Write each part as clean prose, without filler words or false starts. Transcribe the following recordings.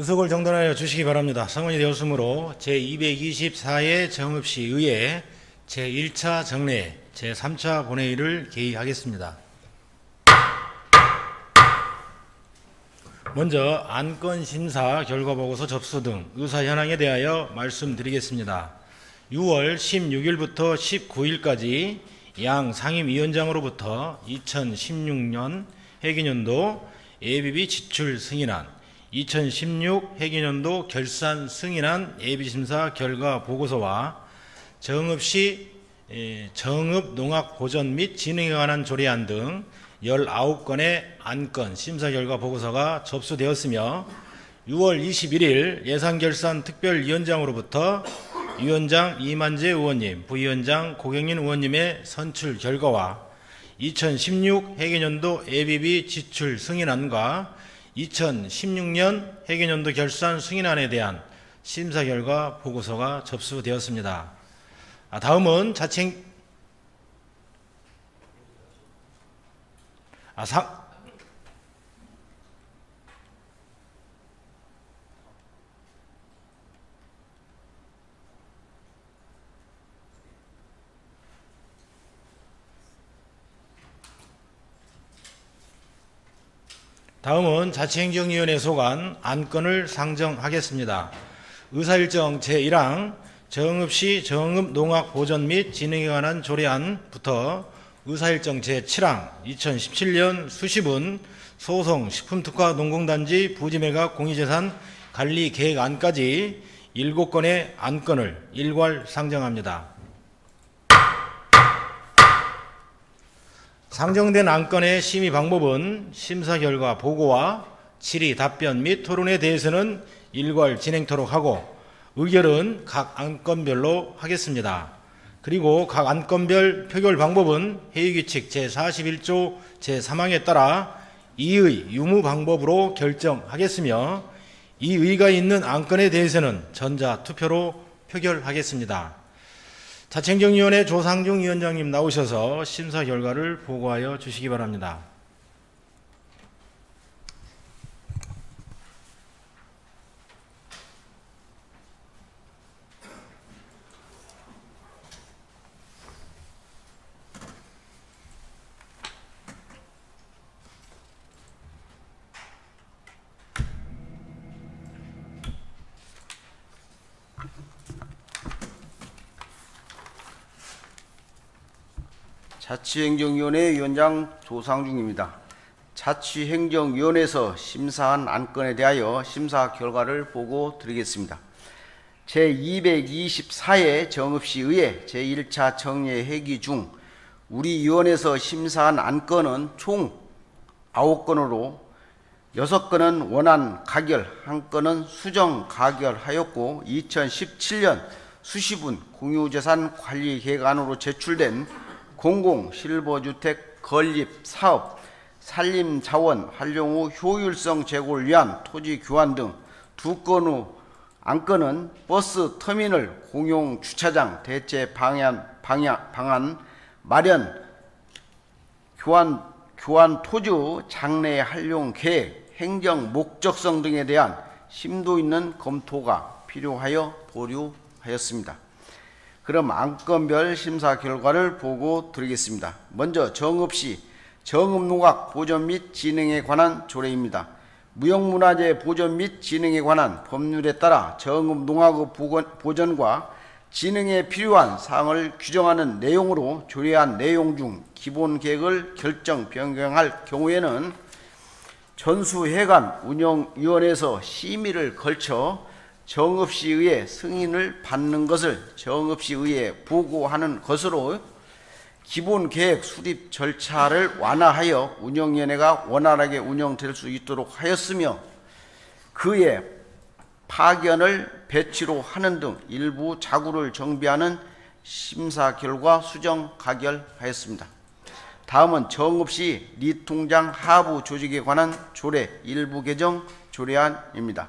의석을 정돈하여 주시기 바랍니다. 성원이 되었으므로 제224회 정읍시 의회 제1차 정례 제3차 본회의를 개의하겠습니다. 먼저 안건 심사 결과보고서 접수 등 의사 현황에 대하여 말씀드리겠습니다. 6월 16일부터 19일까지 양 상임위원장으로부터 2016년 회계년도 예비비 지출 승인안, 2016 회계년도 결산 승인안 예비심사 결과 보고서와 정읍시 정읍 농악 보전 및 진흥에 관한 조례안 등 19건의 안건 심사 결과 보고서가 접수되었으며 6월 21일 예산결산 특별위원장으로부터 위원장 이만재 의원님, 부위원장 고경린 의원님의 선출 결과와 2016 회계년도 예비비 지출 승인안과 2016년 회계년도 결산 승인안에 대한 심사 결과 보고서가 접수되었습니다. 다음은 다음은 자치행정위원회 소관 안건을 상정하겠습니다. 의사일정 제1항 정읍시 정읍농악 보전 및 진흥에 관한 조례안부터 의사일정 제7항 2017년 수시분 소송 식품특화농공단지 부지매각 공유재산 관리계획안까지 7건의 안건을 일괄 상정합니다. 상정된 안건의 심의 방법은 심사 결과 보고와 질의, 답변 및 토론에 대해서는 일괄 진행토록 하고 의결은 각 안건별로 하겠습니다. 그리고 각 안건별 표결 방법은 회의규칙 제41조 제3항에 따라 이의 유무 방법으로 결정하겠으며 이 의가 있는 안건에 대해서는 전자투표로 표결하겠습니다. 자치행정위원회 조상중 위원장님 나오셔서 심사 결과를 보고하여 주시기 바랍니다. 자치행정위원회 위원장 조상중입니다. 자치행정위원회에서 심사한 안건에 대하여 심사 결과를 보고 드리겠습니다. 제224회 정읍시 의회 제1차 정례 회기 중 우리 위원회에서 심사한 안건은 총 9건으로 6건은 원안 가결, 1건은 수정 가결하였고 2017년 수시분 공유재산 관리계획안으로 제출된 공공실버주택 건립사업, 산림자원 활용 후 효율성 제고를 위한 토지 교환 등 2건의 안건은 버스 터미널 공용 주차장 대체 방안 마련, 교환 토지 장래 활용 계획, 행정 목적성 등에 대한 심도 있는 검토가 필요하여 보류하였습니다. 그럼 안건별 심사 결과를 보고 드리겠습니다. 먼저 정읍시 정읍농악 보전 및 진흥에 관한 조례입니다. 무형문화재 보전 및 진흥에 관한 법률에 따라 정읍농악의 보전과 진흥에 필요한 사항을 규정하는 내용으로 조례안 내용 중 기본계획을 결정 변경할 경우에는 전수회관 운영위원회에서 심의를 거쳐 정읍시의회 승인을 받는 것을 정읍시의회에 보고하는 것으로 기본계획 수립 절차를 완화하여 운영위원회가 원활하게 운영될 수 있도록 하였으며 그에 파견을 배치로 하는 등 일부 자구를 정비하는 심사 결과 수정 가결하였습니다. 다음은 정읍시 리통장 하부 조직에 관한 조례 일부 개정 조례안입니다.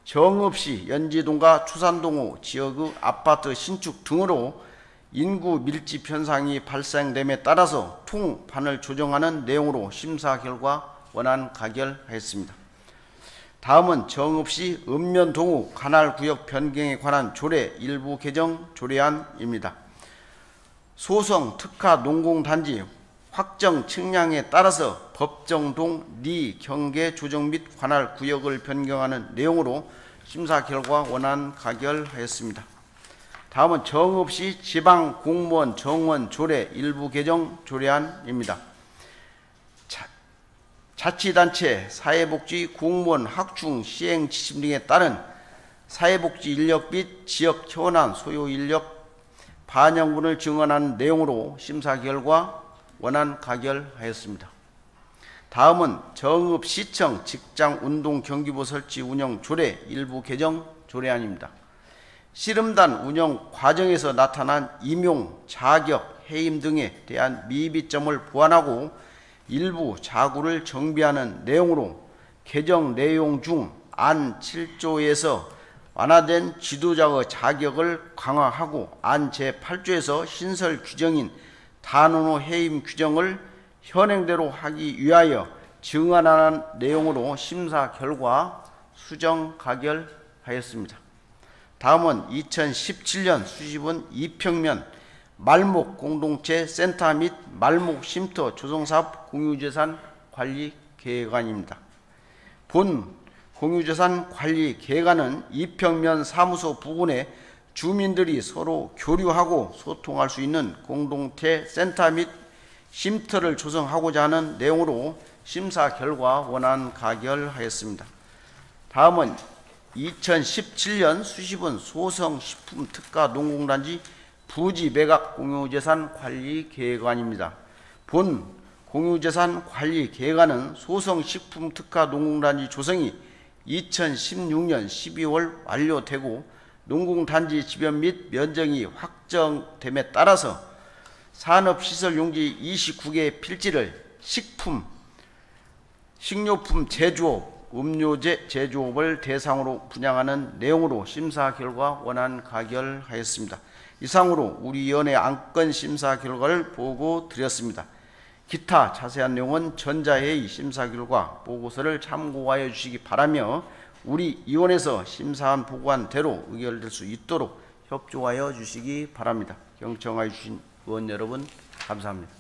정읍시 연지동과 추산동 지역의 아파트 신축 등으로 인구 밀집 현상이 발생됨에 따라서 통판을 조정하는 내용으로 심사 결과 원안 가결하였습니다. 다음은 정읍시 읍면동우 관할구역 변경에 관한 조례 일부 개정 조례안입니다. 소성 특화 농공단지 확정 측량에 따라서 법정동 리 경계 조정 및 관할구역을 변경하는 내용으로 심사 결과 원안 가결하였습니다. 다음은 정읍시 지방공무원 정원 조례 일부 개정 조례안입니다. 자치단체 사회복지 공무원 학충 시행 지침 등에 따른 사회복지 인력 및 지역 현안 소요 인력 반영분을 증언하는 내용으로 심사 결과 원안 가결하였습니다. 다음은 정읍시청 직장운동 경기부 설치 운영 조례 일부 개정 조례안입니다. 씨름단 운영 과정에서 나타난 임용, 자격, 해임 등에 대한 미비점을 보완하고 일부 자구를 정비하는 내용으로 개정 내용 중 안 7조에서 완화된 지도자의 자격을 강화하고 안 제8조에서 신설 규정인 단원호 해임 규정을 현행대로 하기 위하여 증안하는 내용으로 심사 결과 수정 가결하였습니다. 다음은 2017년 수집은 이평면 말목 공동체 센터 및 말목 쉼터 조성사업 공유재산 관리 계획안입니다. 본 공유재산 관리 계획안은 이평면 사무소 부근에 주민들이 서로 교류하고 소통할 수 있는 공동체 센터 및 쉼터를 조성하고자 하는 내용으로 심사 결과 원안 가결하였습니다. 다음은 2017년 수십은 소성식품특가 농공단지 부지 매각 공유재산 관리 계획안입니다. 본 공유재산 관리 계획안은 소성식품특가 농공단지 조성이 2016년 12월 완료되고 농공단지 지변 및 면적이 확정됨에 따라서 산업시설용지 29개 필지를 식품, 식료품 제조업, 음료제 제조업을 대상으로 분양하는 내용으로 심사 결과 원안 가결하였습니다. 이상으로 우리 위원회 안건 심사 결과를 보고 드렸습니다. 기타 자세한 내용은 전자회의 심사 결과 보고서를 참고하여 주시기 바라며 우리 위원회에서 심사한 보고한 대로 의결될 수 있도록 협조하여 주시기 바랍니다. 경청하여 주신 의원 여러분 감사합니다.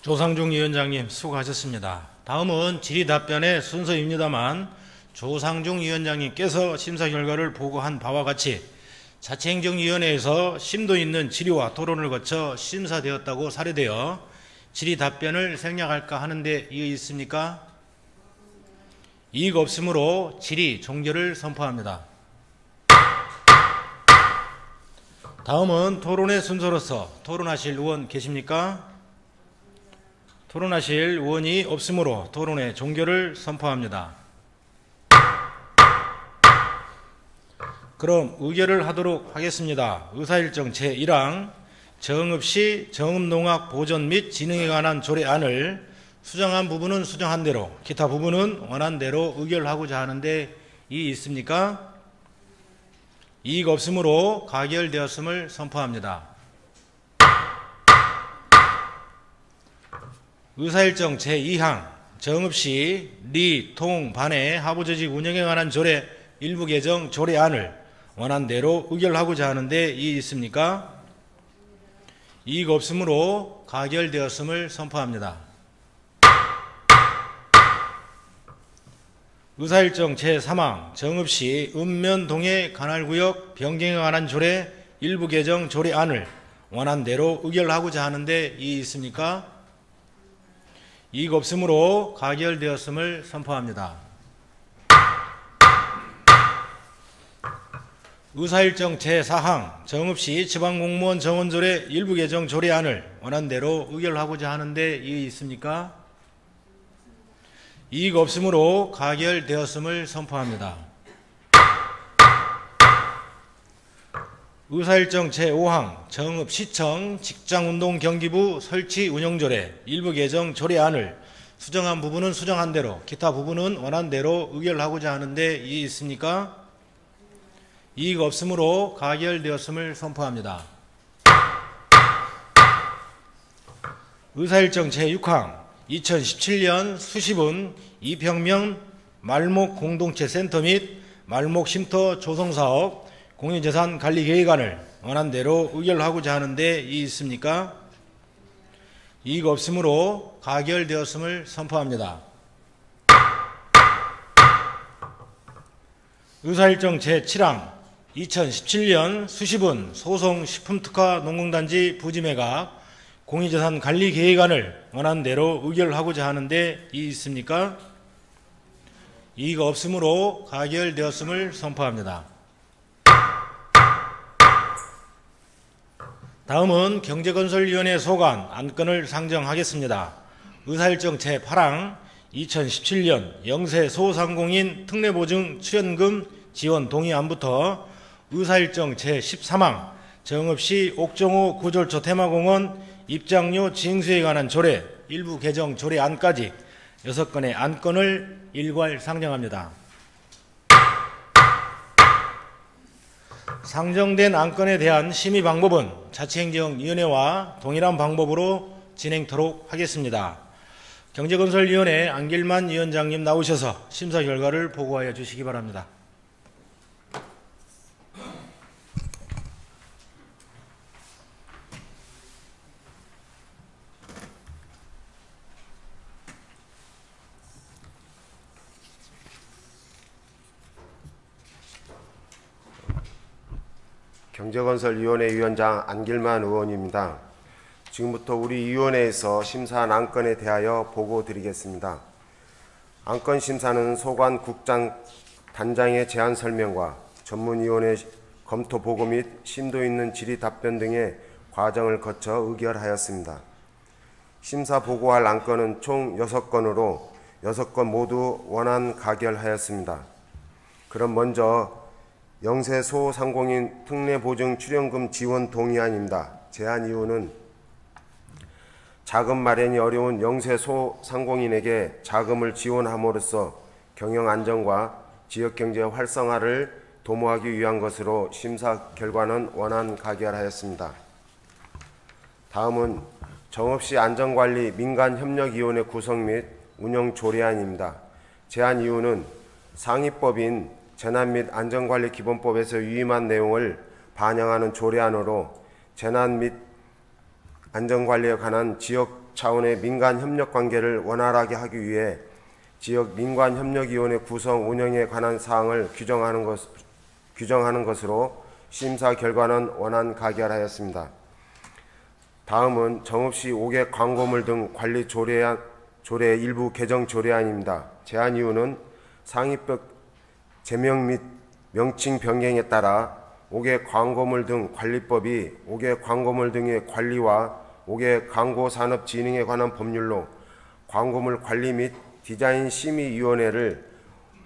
조상중 위원장님 수고하셨습니다. 다음은 질의답변의 순서입니다만 조상중 위원장님께서 심사 결과를 보고한 바와 같이 자치행정위원회에서 심도 있는 질의와 토론을 거쳐 심사되었다고 사례되어 질의답변을 생략할까 하는데 이의 있습니까? 이의가 없으므로 질의 종결을 선포합니다. 다음은 토론의 순서로서 토론하실 의원 계십니까? 토론하실 의원이 없으므로 토론의 종결을 선포합니다. 그럼 의결을 하도록 하겠습니다. 의사일정 제1항 정읍시 정읍농악 보존 및 진흥에 관한 조례안을 수정한 부분은 수정한 대로 기타 부분은 원한 대로 의결하고자 하는데 이의 있습니까? 이의가 없으므로 가결되었음을 선포합니다. 의사일정 제2항 정읍시 리, 통, 반의 하부조직 운영에 관한 조례 일부 개정 조례안을 원한 대로 의결하고자 하는데 이의 있습니까? 이의가 없으므로 가결되었음을 선포합니다. 의사일정 제3항 정읍시 읍면동해 관할구역 변경에 관한 조례 일부 개정 조례안을 원한 대로 의결하고자 하는데 이의 있습니까? 이의가 없으므로 가결되었음을 선포합니다. 의사일정 제4항 정읍시 지방공무원 정원조례 일부 개정 조례안을 원한 대로 의결하고자 하는데 이의 있습니까? 이의가 없으므로 가결되었음을 선포합니다. 의사일정 제5항 정읍시청 직장운동경기부 설치 운영조례 일부 개정 조례안을 수정한 부분은 수정한 대로, 기타 부분은 원한 대로 의결하고자 하는데 이의 있습니까? 이의가 없으므로 가결되었음을 선포합니다. 의사일정 제6항 2017년 수시분 이평면 말목 공동체 센터 및 말목 쉼터 조성사업 공유재산 관리 계획안을 원안대로 의결하고자 하는데 이의 있습니까? 이의가 없으므로 가결되었음을 선포합니다. 의사일정 제7항 2017년 수시분 소송식품특화농공단지 부지매각 공유재산 관리 계획안을 원안대로 의결하고자 하는데 이의 있습니까? 이의가 없으므로 가결되었음을 선포합니다. 다음은 경제건설위원회 소관 안건을 상정하겠습니다. 의사일정 제8항 2017년 영세 소상공인 특례보증 출연금 지원 동의안부터 의사일정 제13항 정읍시 옥정호 구절초 테마공원 입장료 징수에 관한 조례 일부 개정 조례안까지 6건의 안건을 일괄 상정합니다. 상정된 안건에 대한 심의 방법은 자치행정위원회와 동일한 방법으로 진행토록 하겠습니다. 경제건설위원회 안길만 위원장님 나오셔서 심사 결과를 보고하여 주시기 바랍니다. 경제건설위원회 위원장 안길만 의원입니다. 지금부터 우리 위원회에서 심사한 안건에 대하여 보고 드리겠습니다. 안건 심사는 소관국장 단장의 제안 설명과 전문위원회 검토 보고 및 심도 있는 질의 답변 등의 과정을 거쳐 의결하였습니다. 심사 보고할 안건은 총 6건으로 6건 모두 원안 가결하였습니다. 그럼 먼저 영세 소상공인 특례보증 출연금 지원 동의안입니다. 제안 이유는 자금 마련이 어려운 영세 소상공인에게 자금을 지원함으로써 경영 안정과 지역경제 활성화를 도모하기 위한 것으로 심사 결과는 원안 가결하였습니다. 다음은 정읍시 안전관리 민간협력위원회 구성 및 운영 조례안입니다. 제안 이유는 상위법인 재난 및 안전관리 기본법에서 위임한 내용을 반영하는 조례안으로 재난 및 안전관리에 관한 지역 차원의 민간협력 관계를 원활하게 하기 위해 지역 민간협력위원회 구성 운영에 관한 사항을 규정하는 것으로 심사 결과는 원안 가결하였습니다. 다음은 정읍시 5개 광고물 등 관리 조례 일부 개정 조례안입니다. 제안 이유는 상위법 제명 및 명칭 변경에 따라 5개 광고물 등 관리법이 5개 광고물 등의 관리와 5개 광고산업진흥에 관한 법률로 광고물 관리 및 디자인 심의위원회를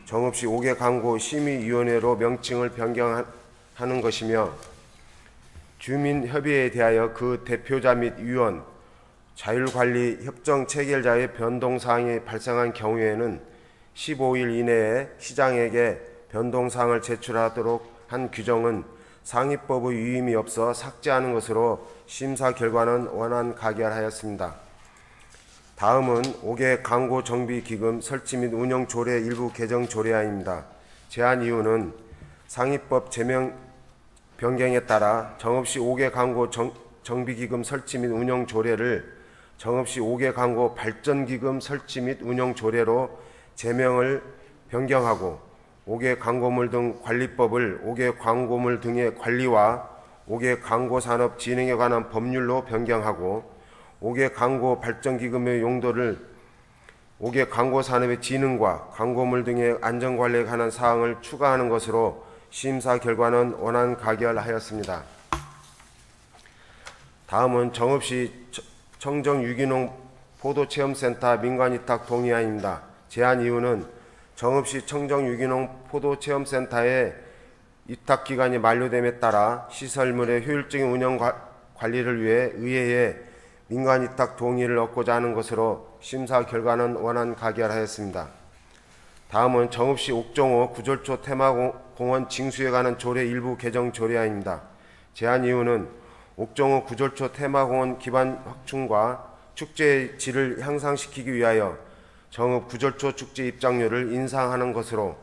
정읍시 5개 광고 심의위원회로 명칭을 변경하는 것이며 주민협의회에 대하여 그 대표자 및 위원, 자율관리 협정 체결자의 변동사항이 발생한 경우에는 15일 이내에 시장에게 변동사항을 제출하도록 한 규정은 상위법의 위임이 없어 삭제하는 것으로 심사 결과는 원안 가결하였습니다. 다음은 5개 광고 정비 기금 설치 및 운영 조례 일부 개정 조례안입니다. 제안 이유는 상위법 제명 변경에 따라 정읍시 5개 광고 정비 기금 설치 및 운영 조례를 정읍시 5개 광고 발전 기금 설치 및 운영 조례로 제명을 변경하고 5개 광고물 등 관리법을 5개 광고물 등의 관리와 5개 광고산업 진흥에 관한 법률로 변경하고 5개 광고 발전기금의 용도를 5개 광고산업의 진흥과 광고물 등의 안전관리에 관한 사항을 추가하는 것으로 심사 결과는 원안 가결하였습니다. 다음은 정읍시 청정유기농 포도체험센터 민간위탁 동의안입니다. 제안 이유는 정읍시 청정유기농 포도체험센터의 위탁기간이 만료됨에 따라 시설물의 효율적인 운영 관리를 위해 의회에 민간위탁 동의를 얻고자 하는 것으로 심사 결과는 원안 가결하였습니다. 다음은 정읍시 옥정호 구절초 테마공원 징수에 관한 조례 일부 개정 조례안입니다. 제안 이유는 옥정호 구절초 테마공원 기반 확충과 축제의 질을 향상시키기 위하여 정읍 구절초 축제 입장료를 인상하는 것으로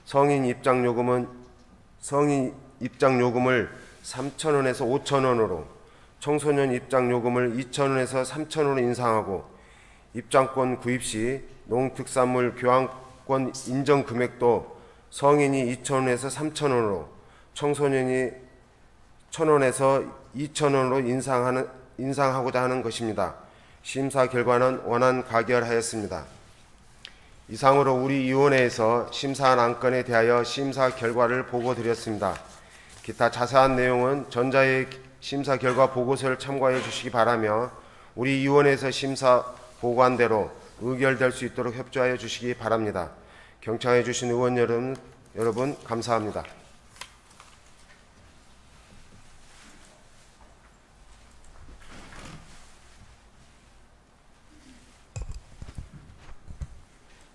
성인 입장요금을 3,000원에서 5,000원으로 청소년 입장요금을 2,000원에서 3,000원으로 인상하고 입장권 구입 시 농특산물 교환권 인정 금액도 성인이 2,000원에서 3,000원으로 청소년이 1,000원에서 2,000원으로 인상하고자 하는 것입니다. 심사 결과는 원안 가결하였습니다. 이상으로 우리 위원회에서 심사한 안건에 대하여 심사 결과를 보고드렸습니다. 기타 자세한 내용은 전자의 심사 결과 보고서를 참고하여 주시기 바라며 우리 위원회에서 심사 보고한 대로 의결될 수 있도록 협조하여 주시기 바랍니다. 경청해 주신 의원 여러분 감사합니다.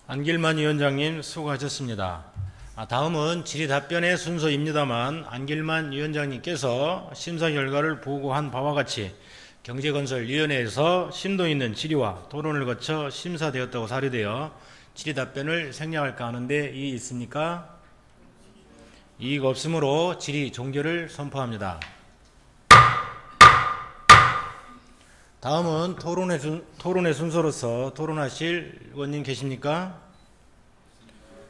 안길만 위원장님 수고하셨습니다. 다음은 질의답변의 순서입니다만 안길만 위원장님께서 심사 결과를 보고한 바와 같이 경제건설위원회에서 심도 있는 질의와 토론을 거쳐 심사되었다고 사료되어 질의답변을 생략할까 하는데 이의 있습니까? 이의가 없으므로 질의 종결을 선포합니다. 다음은 토론의 순서로서 토론하실 의원님 계십니까?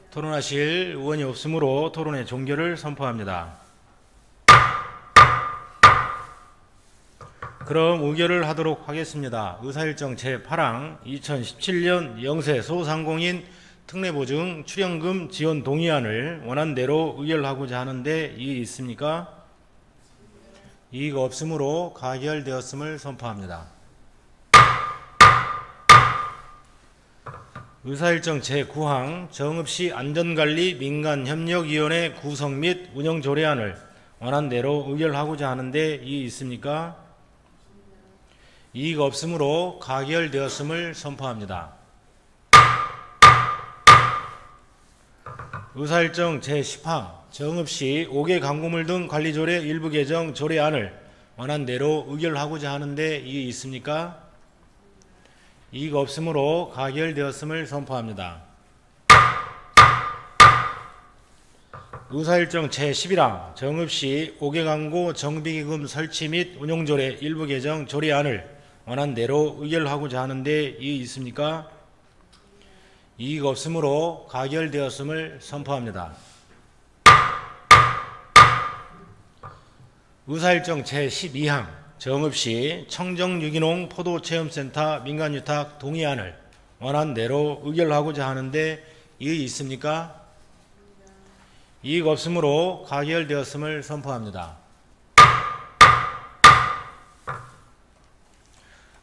토론하실 의원이 없으므로 토론의 종결을 선포합니다. 그럼 의결을 하도록 하겠습니다. 의사일정 제8항 2017년 영세 소상공인 특례보증 출연금 지원 동의안을 원안대로 의결하고자 하는데 이의 있습니까? 이의가 없으므로 가결되었음을 선포합니다. 의사일정 제9항 정읍시 안전관리 민간협력위원회 구성 및 운영 조례안을 원안대로 의결하고자 하는데 이의 있습니까? 이의가 없으므로 가결되었음을 선포합니다. 의사일정 제10항 정읍시 5개 강구물 등 관리조례 일부 개정 조례안을 원안대로 의결하고자 하는데 이의 있습니까? 이의가 없으므로 가결되었음을 선포합니다. 의사일정 제11항 정읍시 5개 강구 정비기금 설치 및 운용조례 일부 개정 조례안을 원안대로 의결하고자 하는데 이의 있습니까? 이의가 없으므로 가결되었음을 선포합니다. 의사일정 제12항 정읍시 청정유기농 포도체험센터 민간위탁 동의안을 원안대로 의결하고자 하는데 이의 있습니까? 이의가 없으므로 가결되었음을 선포합니다.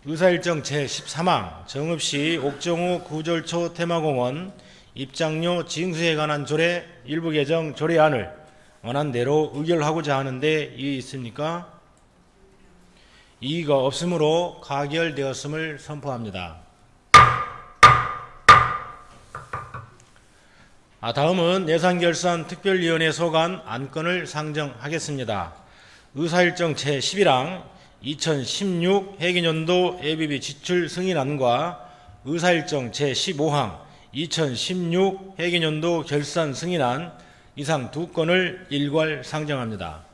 의사일정 제13항 정읍시 옥정호 구절초 테마공원 입장료 징수에 관한 조례 일부 개정 조례안을 원안대로 의결하고자 하는데 이의 있습니까? 이의가 없으므로 가결되었음을 선포합니다. 다음은 예산결산 특별위원회 소관 안건을 상정하겠습니다. 의사일정 제11항 2016 회계연도 예비비 지출 승인안과 의사일정 제15항 2016 회계연도 결산 승인안 이상 두 건을 일괄 상정합니다.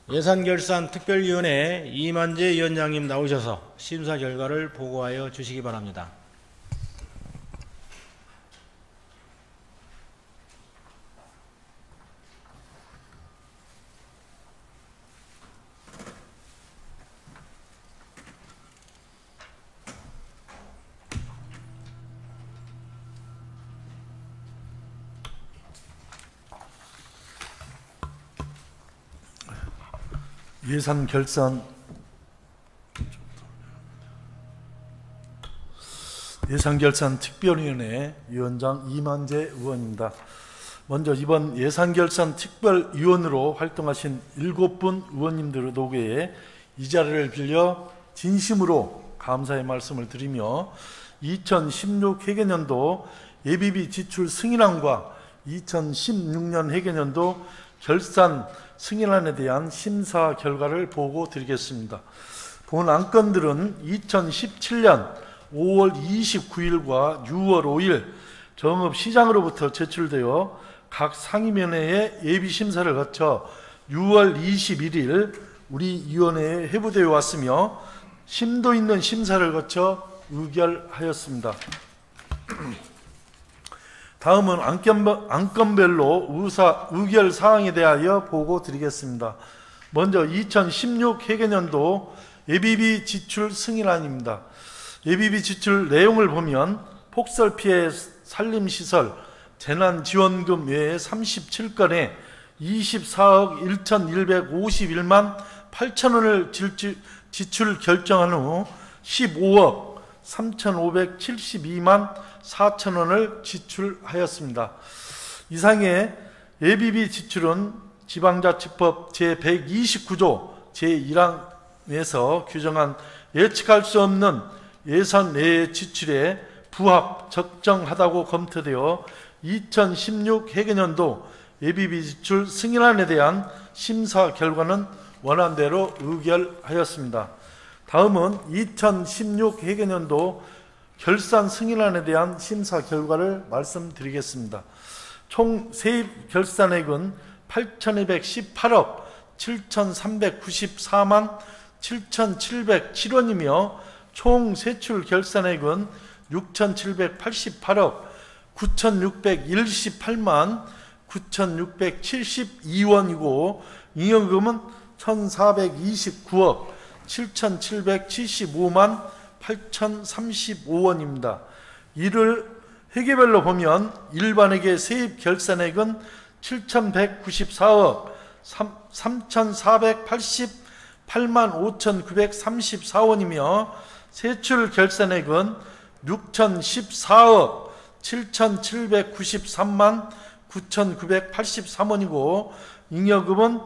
예산결산특별위원회 이만재 위원장님 나오셔서 심사 결과를 보고하여 주시기 바랍니다. 예산결산특별위원회 위원장 이만재 의원입니다. 먼저 이번 예산결산특별위원으로 활동하신 7분 의원님들 외에 이 자리를 빌려 진심으로 감사의 말씀을 드리며 2016 회계년도 예비비 지출 승인안과 2016년 회계년도 결산 승인안에 대한 심사 결과를 보고 드리겠습니다. 본 안건들은 2017년 5월 29일과 6월 5일 정읍시장으로부터 제출되어 각 상임위원회의 예비심사를 거쳐 6월 21일 우리 위원회에 회부되어 왔으며 심도 있는 심사를 거쳐 의결하였습니다. 다음은 안건별로 의결 사항에 대하여 보고 드리겠습니다. 먼저 2016 회계년도 예비비 지출 승인안입니다. 예비비 지출 내용을 보면 폭설 피해 산림시설 재난지원금 외에 37건에 24억 1,151만 8천원을 지출 결정한 후 15억 3,572만 4천원을 지출하였습니다. 이상의 예비비 지출은 지방자치법 제129조 제1항에서 규정한 예측할 수 없는 예산 내의 지출에 부합, 적정하다고 검토되어 2016 회계년도 예비비 지출 승인안에 대한 심사 결과는 원안대로 의결하였습니다. 다음은 2016 회계년도 결산 승인안에 대한 심사 결과를 말씀드리겠습니다. 총 세입 결산액은 8,218억 7,394만 7,707원이며 총 세출 결산액은 6,788억 9,618만 9,672원이고 잉여금은 1,429억 7,775만 8,035원입니다. 이를 회계별로 보면 일반회계 세입 결산액은 7,194억 3,488만 5,934원이며 세출 결산액은 6,014억 7,793만 9,983원이고 잉여금은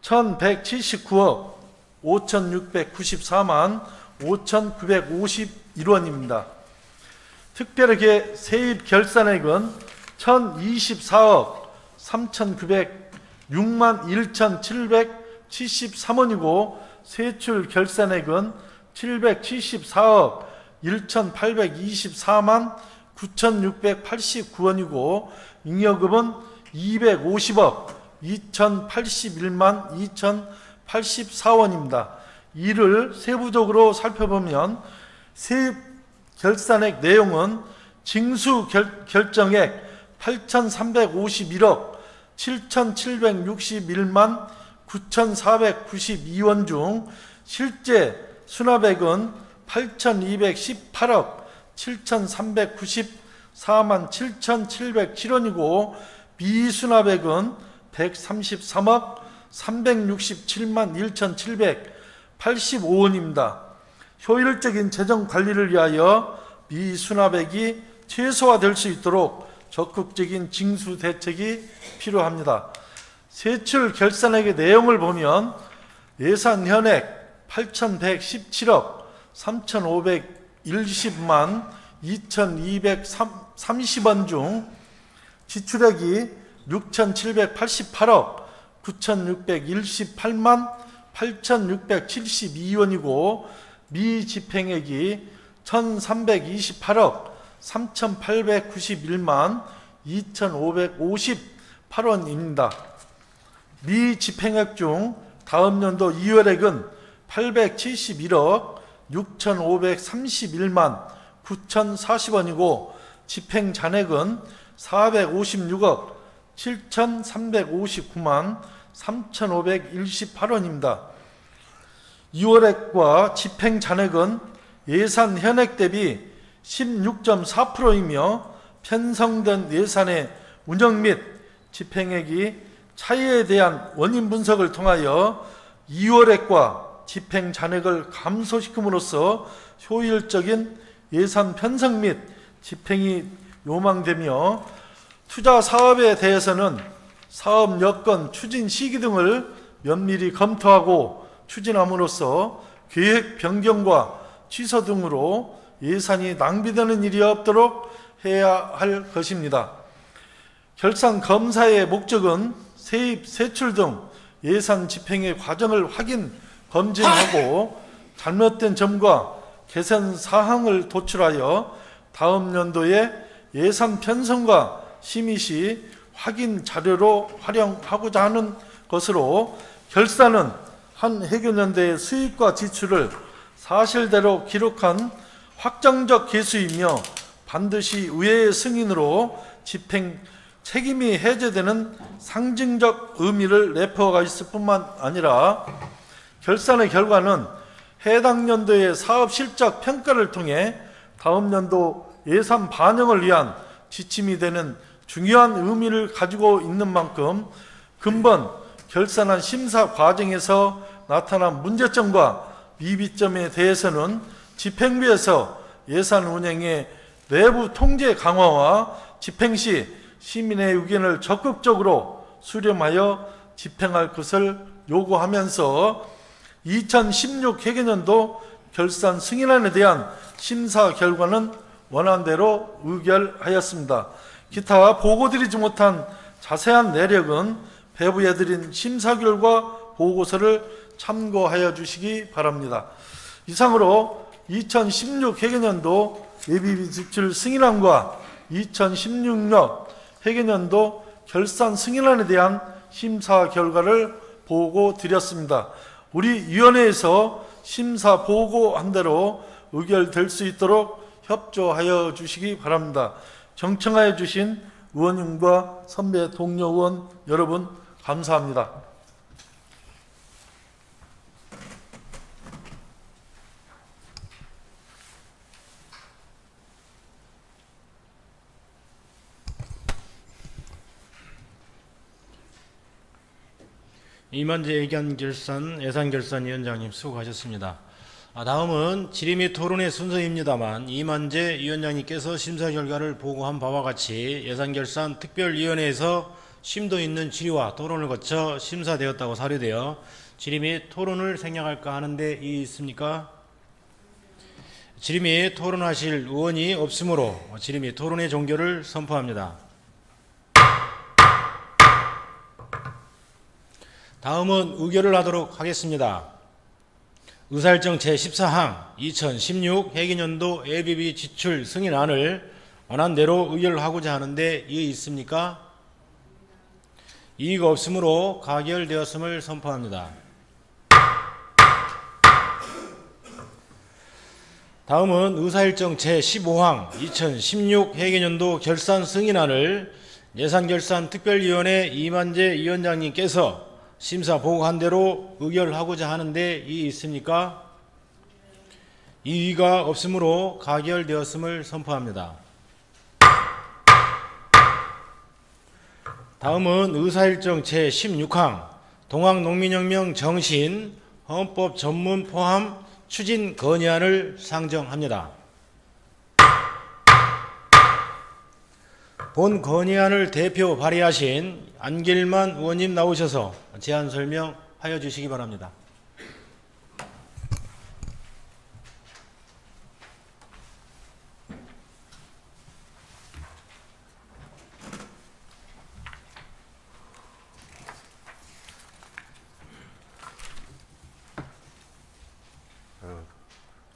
1,179억 5,694만 5,951원입니다. 특별하게 세입 결산액은 1,024억 3,906만 1,773원이고 세출 결산액은 774억 1,824만 9,689원이고 잉여금은 250억 2,081만 2,084원입니다. 이를 세부적으로 살펴보면 세입 결산액 내용은 징수 결정액 8,351억 7,761만 9,492원 중 실제 수납액은 8,218억 7,394만 7,707원이고 미수납액은 133억 367만 1,785원입니다. 효율적인 재정 관리를 위하여 미수납액이 최소화될 수 있도록 적극적인 징수 대책이 필요합니다. 세출 결산액의 내용을 보면 예산 현액 8,117억 3,510만 2,230원 중 지출액이 6,788억 9,618만 8,672원이고 미집행액이 1,328억 3,891만 2,558원입니다. 미집행액 중 다음 연도 이월액은 871억 6,531만 9,040원이고 집행 잔액은 456억 7,359만 3,518원입니다. 2월액과 집행 잔액은 예산 현액 대비 16.4%이며 편성된 예산의 운영 및 집행액이 차이에 대한 원인 분석을 통하여 2월액과 집행 잔액을 감소시킴으로써 효율적인 예산 편성 및 집행이 요망되며 투자 사업에 대해서는 사업 여건, 추진 시기 등을 면밀히 검토하고 추진함으로써 계획 변경과 취소 등으로 예산이 낭비되는 일이 없도록 해야 할 것입니다. 결산 검사의 목적은 세입, 세출 등 예산 집행의 과정을 확인, 검증하고 잘못된 점과 개선 사항을 도출하여 다음 연도에 예산 편성과 심의 시 확인 자료로 활용하고자 하는 것으로, 결산은 한 해결연도의 수입과 지출을 사실대로 기록한 확정적 계수이며 반드시 의회의 승인으로 집행 책임이 해제되는 상징적 의미를 내포가 있을 뿐만 아니라, 결산의 결과는 해당 연도의 사업 실적 평가를 통해 다음 연도 예산 반영을 위한 지침이 되는 중요한 의미를 가지고 있는 만큼, 근본 결산안 심사 과정에서 나타난 문제점과 미비점에 대해서는 집행부에서 예산 운영의 내부 통제 강화와 집행 시 시민의 의견을 적극적으로 수렴하여 집행할 것을 요구하면서 2016 회계년도 결산 승인안에 대한 심사 결과는 원안대로 의결하였습니다. 기타 보고드리지 못한 자세한 내력은 배부해드린 심사 결과 보고서를 참고하여 주시기 바랍니다. 이상으로 2016 회계년도 예비비 지출 승인안과 2016년 회계년도 결산 승인안에 대한 심사 결과를 보고 드렸습니다. 우리 위원회에서 심사 보고한 대로 의결될 수 있도록 협조하여 주시기 바랍니다. 정청하여 주신 의원님과 선배 동료 의원 여러분 감사합니다. 이만재 예산결산위원장님 수고하셨습니다. 다음은 질의 및 토론의 순서입니다만, 이만재 위원장님께서 심사 결과를 보고한 바와 같이 예산결산 특별위원회에서 심도 있는 질의와 토론을 거쳐 심사되었다고 사료되어 질의 및 토론을 생략할까 하는데 이의 있습니까? 질의 및 토론하실 의원이 없으므로 질의 및 토론의 종결을 선포합니다. 다음은 의결을 하도록 하겠습니다. 의사일정 제14항 2016 회계년도 예비비 지출 승인안을 원안대로 의결하고자 하는데 이의 있습니까? 이의가 없으므로 가결되었음을 선포합니다. 다음은 의사일정 제15항 2016 회계년도 결산 승인안을 예산결산특별위원회 이만재 위원장님께서 심사 보고한 대로 의결하고자 하는데 이의 있습니까? 이의가 없으므로 가결되었음을 선포합니다. 다음은 의사일정 제16항 동학농민혁명 정신 헌법 전문 포함 추진 건의안을 상정합니다. 본 건의안을 대표 발의하신 안길만 의원님 나오셔서 제안 설명하여 주시기 바랍니다.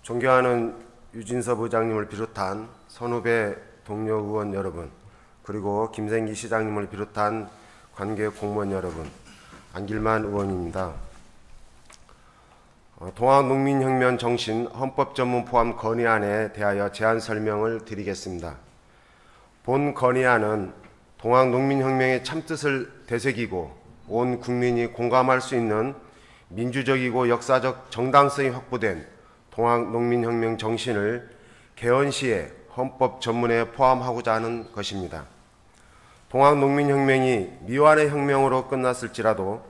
존경하는 유진섭 의장님을 비롯한 선후배 동료 의원 여러분, 그리고 김생기 시장님을 비롯한 관계 공무원 여러분, 안길만 의원입니다. 동학농민혁명 정신 헌법 전문 포함 건의안에 대하여 제안 설명을 드리겠습니다. 본 건의안은 동학농민혁명의 참뜻을 되새기고 온 국민이 공감할 수 있는 민주적이고 역사적 정당성이 확보된 동학농민혁명 정신을 개헌 시에 헌법 전문에 포함하고자 하는 것입니다. 동학농민혁명이 미완의 혁명으로 끝났을지라도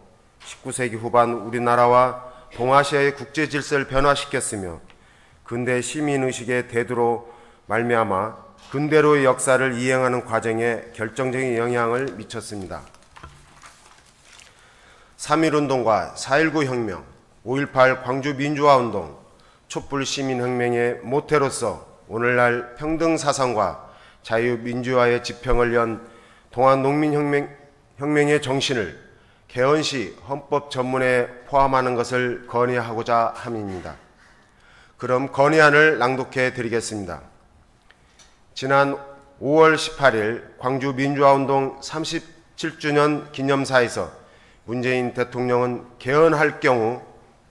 19세기 후반 우리나라와 동아시아의 국제 질서를 변화시켰으며 근대 시민의식의 대두로 말미암아 근대로의 역사를 이행하는 과정에 결정적인 영향을 미쳤습니다. 3.1운동과 4.19 혁명, 5.18 광주민주화운동, 촛불시민혁명의 모태로서 오늘날 평등사상과 자유민주화의 지평을 연 동학농민혁명의 정신을 개헌시 헌법 전문에 포함하는 것을 건의하고자 함입니다. 그럼 건의안을 낭독해 드리겠습니다. 지난 5월 18일 광주민주화운동 37주년 기념사에서 문재인 대통령은 개헌할 경우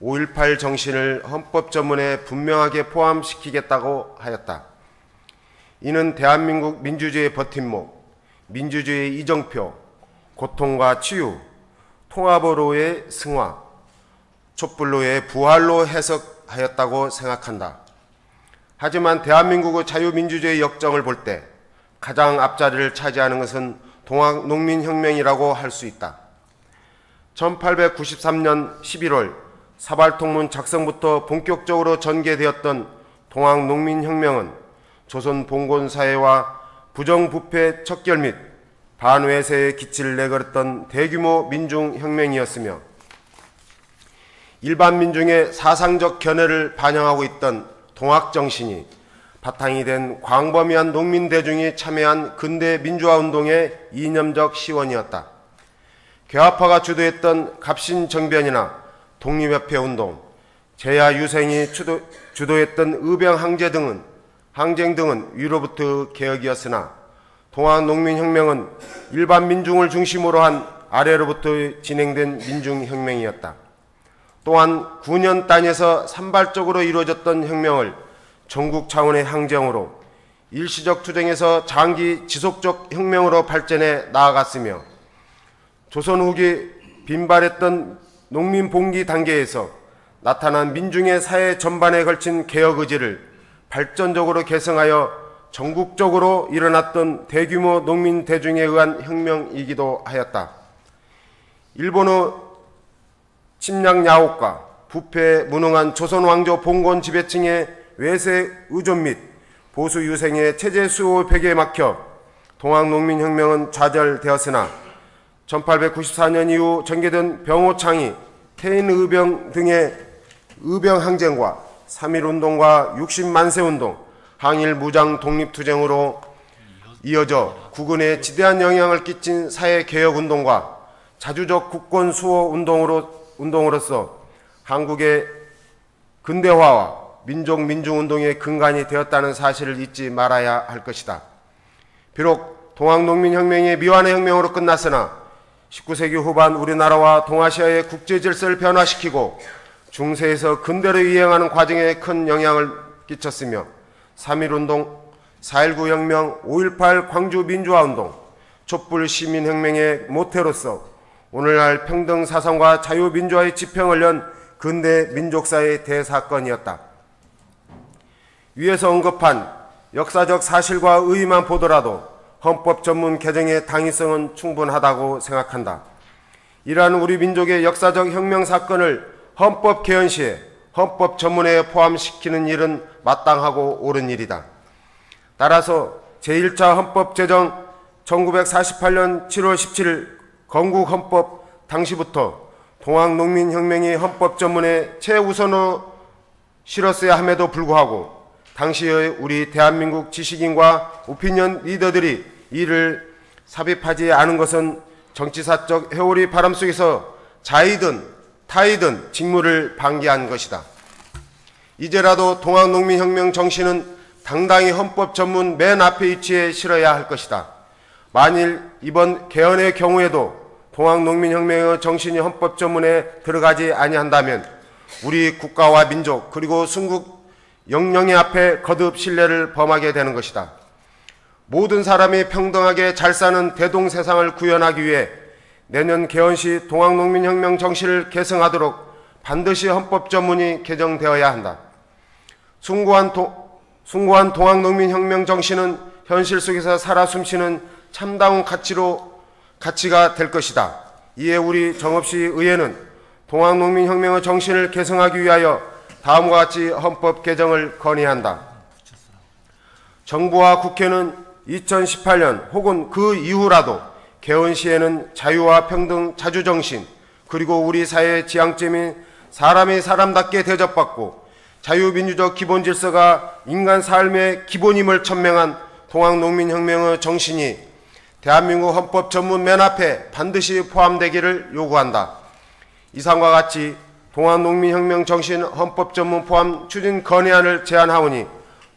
5.18 정신을 헌법 전문에 분명하게 포함시키겠다고 하였다. 이는 대한민국 민주주의의 버팀목, 민주주의의 이정표, 고통과 치유, 통합으로의 승화, 촛불로의 부활로 해석하였다고 생각한다. 하지만 대한민국의 자유민주주의 역정을 볼 때 가장 앞자리를 차지하는 것은 동학농민혁명이라고 할 수 있다. 1893년 11월 사발통문 작성부터 본격적으로 전개되었던 동학농민혁명은 조선 봉건사회와 부정부패 척결 및 반외세의 기치를 내걸었던 대규모 민중혁명이었으며 일반 민중의 사상적 견해를 반영하고 있던 동학정신이 바탕이 된 광범위한 농민대중이 참여한 근대 민주화운동의 이념적 시원이었다. 개화파가 주도했던 갑신정변이나 독립협회운동, 제야유생이 주도했던 의병항쟁 등은 위로부터 개혁이었으나 동학농민혁명은 일반 민중을 중심으로 한 아래로부터 진행된 민중혁명이었다. 또한 9년 단위에서 산발적으로 이루어졌던 혁명을 전국 차원의 항쟁으로 일시적 투쟁에서 장기 지속적 혁명으로 발전해 나아갔으며 조선 후기 빈발했던 농민 봉기 단계에서 나타난 민중의 사회 전반에 걸친 개혁 의지를 발전적으로 개성하여 전국적으로 일어났던 대규모 농민 대중에 의한 혁명이기도 하였다. 일본의 침략 야옥과 부패 무능한 조선 왕조 봉건 지배층의 외세 의존 및 보수 유생의 체제 수호 벽에 막혀 동학농민혁명은 좌절되었으나 1894년 이후 전개된 병호창이 태인의병 등의 의병항쟁과 3.1운동과 60만세운동, 항일 무장 독립투쟁으로 이어져 국군에 지대한 영향을 끼친 사회개혁운동과 자주적 국권수호 운동으로서 한국의 근대화와 민족민중운동의 근간이 되었다는 사실을 잊지 말아야 할 것이다. 비록 동학농민혁명이 미완의 혁명으로 끝났으나 19세기 후반 우리나라와 동아시아의 국제질서를 변화시키고 중세에서 근대로 이행하는 과정에 큰 영향을 끼쳤으며 3.1운동, 4.19 혁명, 5.18 광주민주화운동, 촛불시민혁명의 모태로서 오늘날 평등사상과 자유민주화의 지평을 연 근대 민족사의 대사건이었다. 위에서 언급한 역사적 사실과 의의만 보더라도 헌법 전문 개정의 당위성은 충분하다고 생각한다. 이러한 우리 민족의 역사적 혁명 사건을 헌법 개헌 시에 헌법 전문에 포함시키는 일은 마땅하고 옳은 일이다. 따라서 제1차 헌법 제정 1948년 7월 17일 건국 헌법 당시부터 동학농민혁명이 헌법 전문에 최우선으로 실었어야 함에도 불구하고 당시의 우리 대한민국 지식인과 오피니언 리더들이 이를 삽입하지 않은 것은 정치사적 회오리 바람 속에서 자이든 타이든 직무를 방기한 것이다. 이제라도 동학농민혁명 정신은 당당히 헌법 전문 맨 앞에 위치해 실어야 할 것이다. 만일 이번 개헌의 경우에도 동학농민혁명의 정신이 헌법 전문에 들어가지 아니한다면 우리 국가와 민족 그리고 순국 영령의 앞에 거듭 신뢰를 범하게 되는 것이다. 모든 사람이 평등하게 잘 사는 대동세상을 구현하기 위해 내년 개헌 시 동학농민혁명 정신을 계승하도록 반드시 헌법 전문이 개정되어야 한다. 숭고한 동학농민혁명 정신은 현실 속에서 살아 숨쉬는 참다운 가치가 될 것이다. 이에 우리 정읍시 의회는 동학농민혁명의 정신을 계승하기 위하여 다음과 같이 헌법 개정을 건의한다. 정부와 국회는 2018년 혹은 그 이후라도 개헌 시에는 자유와 평등, 자주정신 그리고 우리 사회의 지향점인 사람이 사람답게 대접받고 자유민주적 기본 질서가 인간 삶의 기본임을 천명한 동학농민혁명의 정신이 대한민국 헌법 전문 맨 앞에 반드시 포함되기를 요구한다. 이상과 같이 동학농민혁명 정신 헌법 전문 포함 추진 건의안을 제안하오니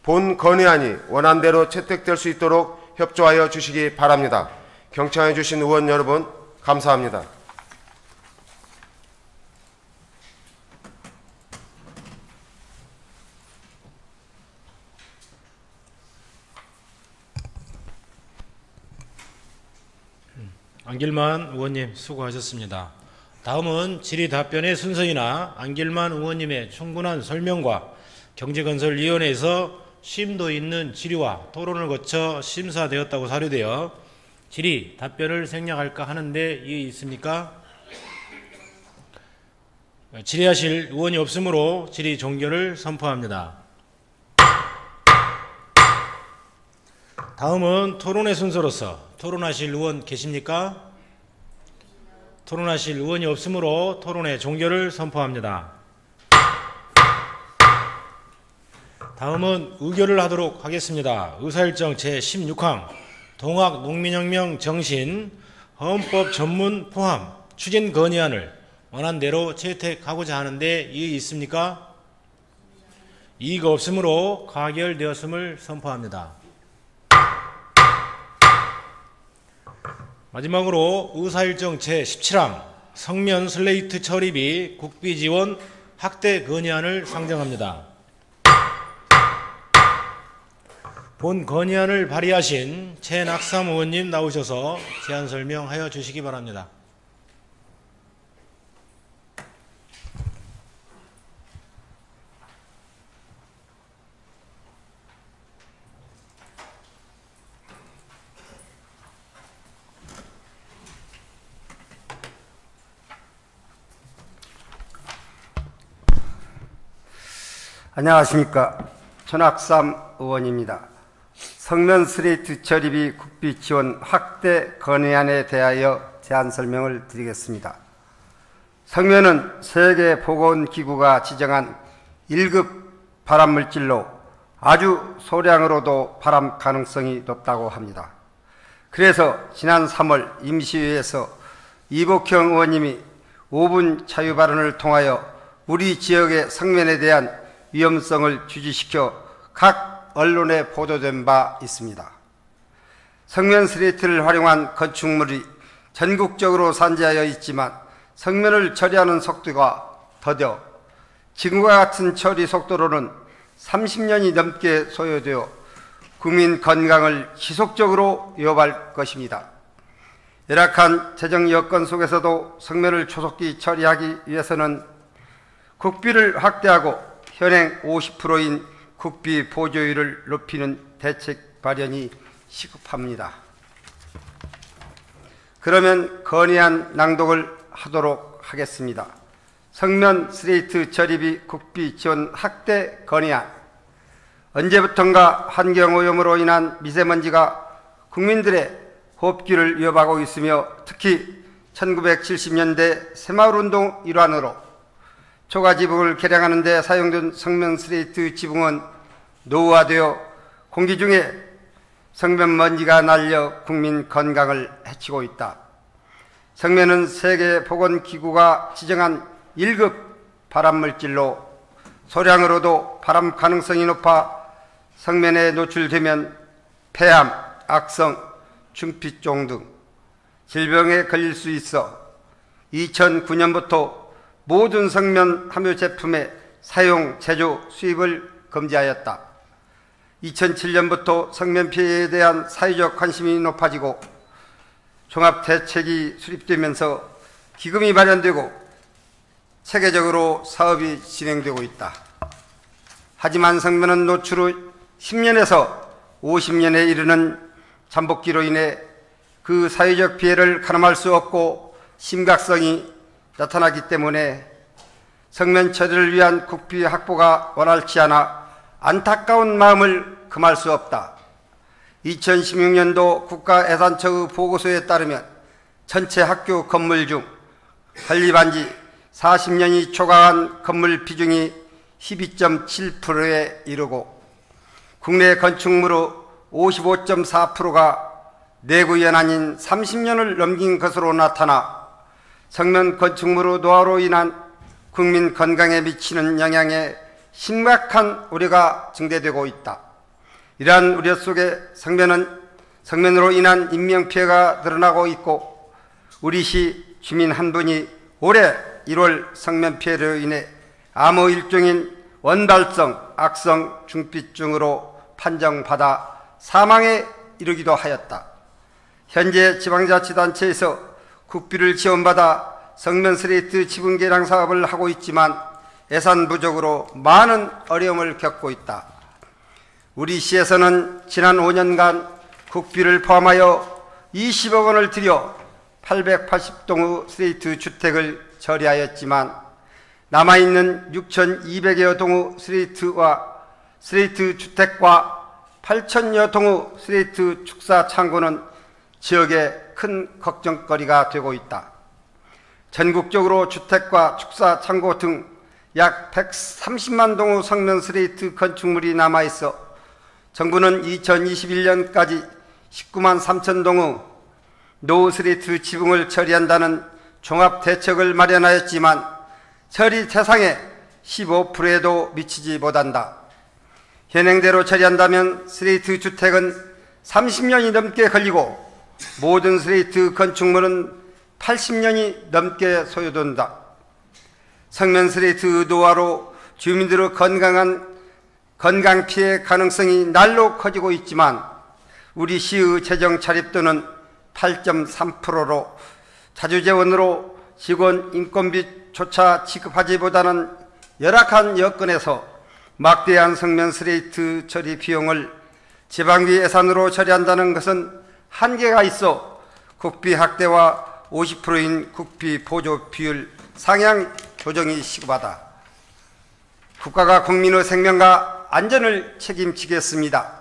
본 건의안이 원안대로 채택될 수 있도록 협조하여 주시기 바랍니다. 경청해 주신 의원 여러분 감사합니다. 안길만 의원님 수고하셨습니다. 다음은 질의 답변의 순서이나 안길만 의원님의 충분한 설명과 경제건설위원회에서 심도 있는 질의와 토론을 거쳐 심사되었다고 사료되어 질의 답변을 생략할까 하는데 이의 있습니까? 질의하실 의원이 없으므로 질의 종결을 선포합니다. 다음은 토론의 순서로서 토론하실 의원 계십니까? 토론하실 의원이 없으므로 토론의 종결을 선포합니다. 다음은 의결을 하도록 하겠습니다. 의사일정 제16항 동학농민혁명 정신 헌법 전문 포함 추진 건의안을 원안대로 채택하고자 하는데 이의 있습니까? 이의가 없으므로 가결되었음을 선포합니다. 마지막으로 의사일정 제17항 성면 슬레이트 처리비 국비지원 확대 건의안을 상정합니다. 본 건의안을 발의하신 최낙삼 의원님 나오셔서 제안 설명하여 주시기 바랍니다. 안녕하십니까. 전학삼 의원입니다. 성면 슬레이트 처리비 국비 지원 확대 건의안에 대하여 제안 설명을 드리겠습니다. 성면은 세계보건기구가 지정한 1급 발암물질로 아주 소량으로도 발암 가능성이 높다고 합니다. 그래서 지난 3월 임시회에서 이복형 의원님이 5분 자유 발언을 통하여 우리 지역의 성면에 대한 위험성을 주지시켜 각 언론에 보도된 바 있습니다. 성면 슬레이트를 활용한 건축물이 전국적으로 산재하여 있지만 성면을 처리하는 속도가 더뎌 지금과 같은 처리 속도로는 30년이 넘게 소요되어 국민 건강을 지속적으로 위협할 것입니다. 열악한 재정 여건 속에서도 성면을 조속히 처리하기 위해서는 국비를 확대하고 현행 50%인 국비 보조율을 높이는 대책 발현이 시급합니다. 그러면 건의안 낭독을 하도록 하겠습니다. 성면 슬레이트 처리비 국비 지원 확대 건의안. 언제부턴가 환경오염으로 인한 미세먼지가 국민들의 호흡기를 위협하고 있으며 특히 1970년대 새마을운동 일환으로 초가지붕을 개량하는 데 사용된 성면 슬레이트 지붕은 노후화되어 공기 중에 성면 먼지가 날려 국민 건강을 해치고 있다. 성면은 세계보건기구가 지정한 1급 발암물질로 소량으로도 발암 가능성이 높아 성면에 노출되면 폐암, 악성, 중피종 등 질병에 걸릴 수 있어 2009년부터 모든 성면 함유 제품의 사용, 제조, 수입을 금지하였다. 2007년부터 성면 피해에 대한 사회적 관심이 높아지고 종합대책이 수립되면서 기금이 마련되고 세계적으로 사업이 진행되고 있다. 하지만 성면은 노출 후 10년에서 50년에 이르는 잠복기로 인해 그 사회적 피해를 가늠할 수 없고 심각성이 나타나기 때문에 성면 처리를 위한 국비 확보가 원활치 않아 안타까운 마음을 금할 수 없다. 2016년도 국가예산처의 보고서에 따르면 전체 학교 건물 중 관리반지 40년이 초과한 건물 비중이 12.7%에 이르고 국내 건축물의 55.4%가 내구 연한인 30년을 넘긴 것으로 나타나 성면 건축물의 노화로 인한 국민 건강에 미치는 영향에 심각한 우려가 증대되고 있다. 이러한 우려 속에 성면으로 인한 인명피해가 늘어나고 있고 우리 시 주민 한 분이 올해 1월 성면 피해로 인해 암의 일종인 원발성 악성 중비증으로 판정받아 사망에 이르기도 하였다. 현재 지방자치단체에서 국비를 지원받아 성면 슬레이트 지붕 개량 사업을 하고 있지만 예산 부족으로 많은 어려움을 겪고 있다. 우리 시에서는 지난 5년간 국비를 포함하여 20억 원을 들여 880동의 슬레이트 주택을 처리하였지만 남아있는 6,200여 동의 슬레이트 주택과 8,000여 동의 슬레이트 축사 창고는 지역에 큰 걱정거리가 되고 있다. 전국적으로 주택과 축사 창고 등 약 130만 동의 성면 슬레이트 건축물이 남아있어 정부는 2021년까지 19만 3천 동의 노후 슬레이트 지붕을 처리한다는 종합대책을 마련하였지만 처리 대상의 15%에도 미치지 못한다. 현행대로 처리한다면 슬레이트 주택은 30년이 넘게 걸리고 모든 슬레이트 건축물은 80년이 넘게 소요된다. 성면 슬레이트 노화로 주민들의 건강 피해 가능성이 날로 커지고 있지만 우리 시의 재정 차립도는 8.3%로 자주재원으로 직원 인건비조차 지급하지보다는 열악한 여건에서 막대한 성면 슬레이트 처리 비용을 지방비 예산으로 처리한다는 것은 한계가 있어 국비 확대와 50%인 국비 보조 비율 상향 조정이 시급하다. 국가가 국민의 생명과 안전을 책임지겠습니다.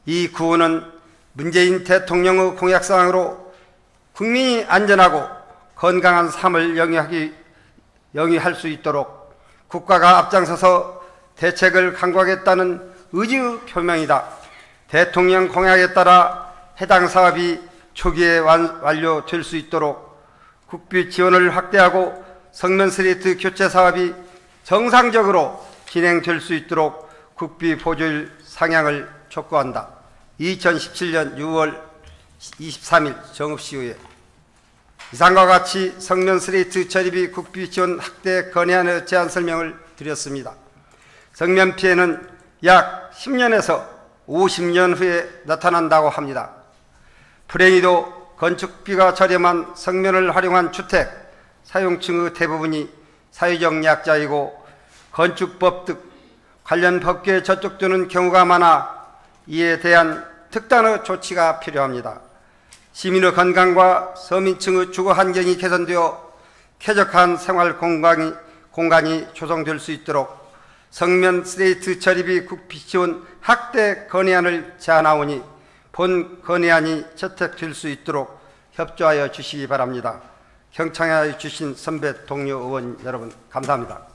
이 구호는 문재인 대통령의 공약사항으로 국민이 안전하고 건강한 삶을 영위할 수 있도록 국가가 앞장서서 대책을 강구하겠다는 의지의 표명이다. 대통령 공약에 따라 해당 사업이 초기에 완료될 수 있도록 국비 지원을 확대하고 성면 슬레이트 교체 사업이 정상적으로 진행될 수 있도록 국비 보조율 상향을 촉구한다. 2017년 6월 23일 정읍시의회. 이상과 같이 성면 슬레이트 처리비 국비 지원 확대 건의안의 제안 설명을 드렸습니다. 성면 피해는 약 10년에서 50년 후에 나타난다고 합니다. 불행히도 건축비가 저렴한 성면을 활용한 주택 사용층의 대부분이 사회적 약자이고 건축법 등 관련 법규에 저촉되는 경우가 많아 이에 대한 특단의 조치가 필요합니다. 시민의 건강과 서민층의 주거 환경이 개선되어 쾌적한 생활 공간이 조성될 수 있도록 성면 슬레이트 처리비 국비 지원 확대 건의안을 제안하오니 본 건의안이 채택될 수 있도록 협조하여 주시기 바랍니다. 경청하여 주신 선배 동료 의원 여러분 감사합니다.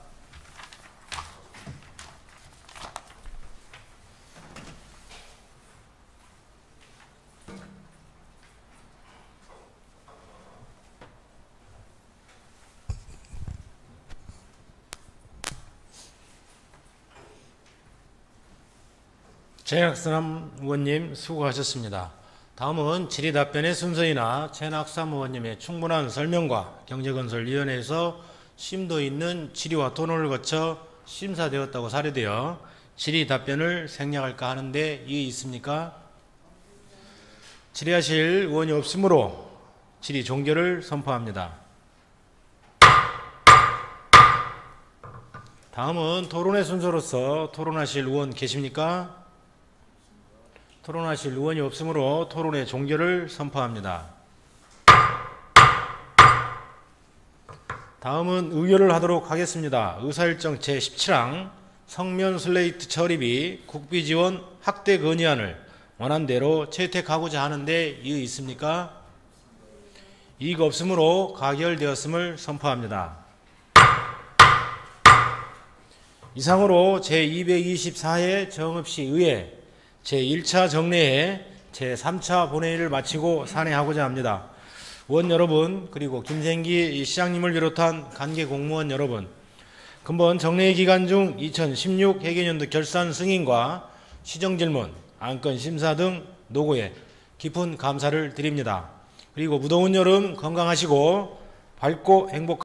최낙삼 의원님 수고하셨습니다. 다음은 질의답변의 순서이나 최낙삼 의원님의 충분한 설명과 경제건설위원회에서 심도 있는 질의와 토론을 거쳐 심사되었다고 사례되어 질의답변을 생략할까 하는데 이의 있습니까? 질의하실 의원이 없으므로 질의 종결을 선포합니다. 다음은 토론의 순서로서 토론하실 의원 계십니까? 토론하실 의원이 없으므로 토론의 종결을 선포합니다. 다음은 의결을 하도록 하겠습니다. 의사일정 제17항 성면 슬레이트 처리비 국비 지원 확대 건의안을 원안대로 채택하고자 하는데 이의 있습니까? 이의가 없으므로 가결되었음을 선포합니다. 이상으로 제224회 정읍시 의회 제1차 정례회 제3차 본회의를 마치고 산회하고자 합니다. 의원 여러분, 그리고 김생기 시장님을 비롯한 관계 공무원 여러분, 근본 정례회 기간 중 2016 회계연도 결산 승인과 시정질문, 안건 심사 등 노고에 깊은 감사를 드립니다. 그리고 무더운 여름 건강하시고 밝고 행복한